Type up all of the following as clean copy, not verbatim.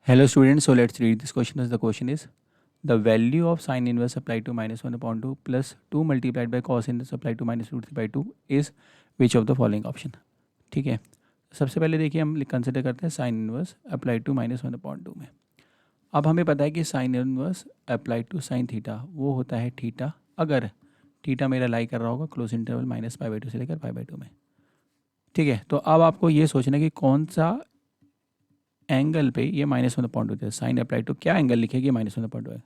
Hello students, so let's read this question. As the question is, the value of sin inverse applied to minus 1 upon 2 plus 2 multiplied by cos inverse applied to minus root 3 by 2 is which of the following option. ठीक है, सबसे पहले देखिए हम consider करते हैं sine inverse applied to minus 1 upon 2 में. अब हमें पता है कि sine inverse applied to sine theta वो होता है थीटा अगर थीटा मेरा लाई कर रहा होगा close interval minus pi by 2 से लेकर पाई बाई 2 में. ठीक है, तो अब आपको ये सोचना है कि कौन सा एंगल पे ये माइनस 1 अपॉन 2 है. साइन अप्लाई टू क्या एंगल लिखेगी माइनस 1 अपॉन 2 है,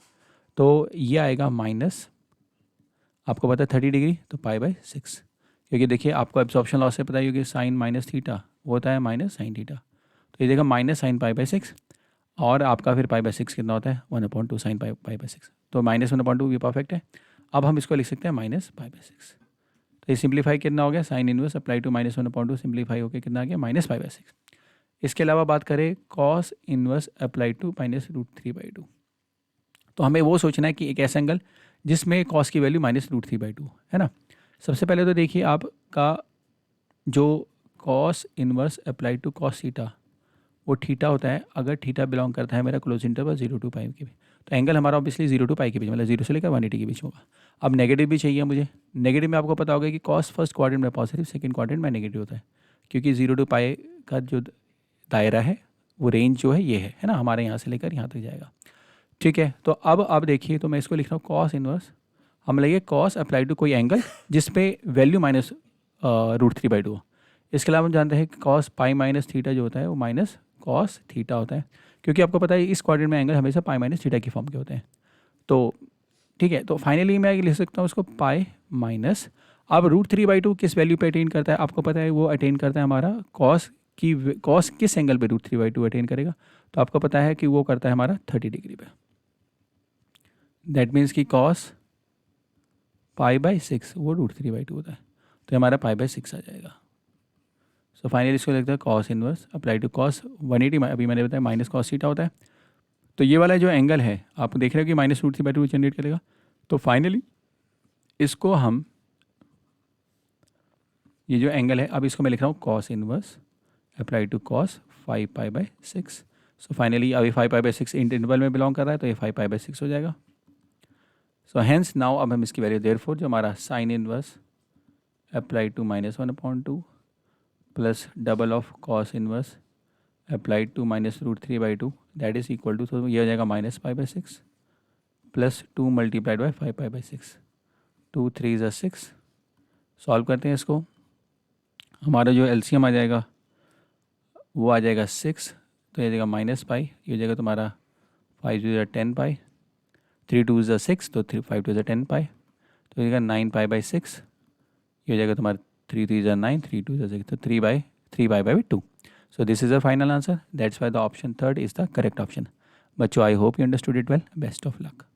तो ये आएगा माइनस, आपको पता है 30 डिग्री, तो पाई बाई 6. क्योंकि देखिए आपको एब्जॉर्प्शन लॉ से पता है कि साइन माइनस थीटा वो होता है माइनस साइन थीटा, तो ये देखा माइनस साइन पाई बाई 6 और आपका फिर पाई बाई 6 कितना होता है 1 अपॉन 2 साइन पाई बाई 6. तो माइनस 1 अपॉन 2 ये परफेक्ट है. अब हम इसको लिख सकते हैं माइनस पाई बाई 6. तो ये सिंप्लीफाई कितना हो गया, sine inverse apply to minus 1 upon 2 simplify होकर कितना आ गया माइनस पाई बाई 6. इसके अलावा बात करें cos inverse apply to minus root 3 by 2, तो हमें वो सोचना है कि एक ऐसा एंगल जिसमें कॉस की वैल्यू माइनस रूट 3 बाई 2 है ना. सबसे पहले तो देखिए आपका जो cos inverse apply to cos theta वो थीटा होता है अगर थीटा बिलोंग करता है मेरा क्लोज इंटरवल 0 टू पाई के बीच. तो एंगल हमारा ऑब्वियसली 0 टू पाई के बीच मतलब 0 से लेकर 180 के बीच होगा. अब नेगेटिव भी चाहिए मुझे. नेगेटिव में आपको पता होगा कि कॉस फर्स्ट क्वाड्रेंट में पॉजिटिव सेकंड क्वाड्रेंट में नेगेटिव होता है, क्योंकि 0 टू पाई का जो दायरा है वो रेंज जो है ये है ना, हमारे यहाँ से लेकर यहाँ तक जाएगा. ठीक है, तो अब देखिए, तो मैं इसको लिख रहा हूँ कॉस इनवर्स, हम लगे कॉस अप्लाई टू कोई एंगल जिस पे वैल्यू माइनस रूट 3 बाई 2. इसके अलावा हम जानते हैं कि कॉस पाई माइनस थीटा जो होता है वो माइनस कॉस थीटा होता है, क्योंकि आपको पता है इस क्वाड्रेंट में एंगल हमेशा पाई माइनस थीटा की फॉर्म के होते हैं. तो ठीक है, तो फाइनली मैं लिख सकता हूँ उसको पाई माइनस. अब रूट 3 बाई 2 किस वैल्यू पे अटेन करता है, आपको पता है वो अटेन करता है हमारा कॉस की. कॉस किस एंगल पे रूट 3 बाई 2 अटेन करेगा, तो आपको पता है कि वो करता है हमारा 30 डिग्री पे. दैट मीन्स कि कॉस पाई बाई 6 वो रूट 3 बाई 2 होता है, तो हमारा पाई बाई 6 आ जाएगा. सो फाइनली इसको लिखता है cos inverse apply to cos 180, अभी मैंने बताया माइनस कॉस थीटा होता है. तो ये वाला जो एंगल है आप देख रहे हो कि माइनस रूट 3 बाई 2 जनरेट करेगा. तो फाइनली इसको हम ये जो एंगल है अब इसको मैं लिख रहा हूँ cos inverse apply to cos 5 pi by 6. So finally अभी 5 पाई बाई 6 इंटरवल में बिलोंग कर रहा है, तो ये 5 पाई बाई 6 हो जाएगा. सो हैंस नाउ अब हम इसकी वैल्यू देयरफॉर जो हमारा sine inverse apply to minus 1 upon 2 plus double of cos inverse applied to minus root 3 by 2 that is equal to, तो ये हो जाएगा minus pi by 6 plus 2 multiplied by 5 pi by 6. 2 3 ज़ा 6. सॉल्व करते हैं इसको, हमारा जो एलसीएम आ जाएगा वो आ जाएगा 6, तो ये जाएगा माइनस पाई, ये हो जाएगा तुम्हारा 5 ज़ा 10 पाई, 3 2 ज़ा 6, तो 5 2 ज़ा 10 पाई, तो ये जाएगा 9 पाई बाई 6. ये हो जाएगा तुम्हारा 3 3 ज़ा 9, 3 2 ज़ा 6, तो 3 pi by 2. So this is the final answer. That's why the option 3rd is the correct option. Bachcho, I hope you understood it well. Best of luck.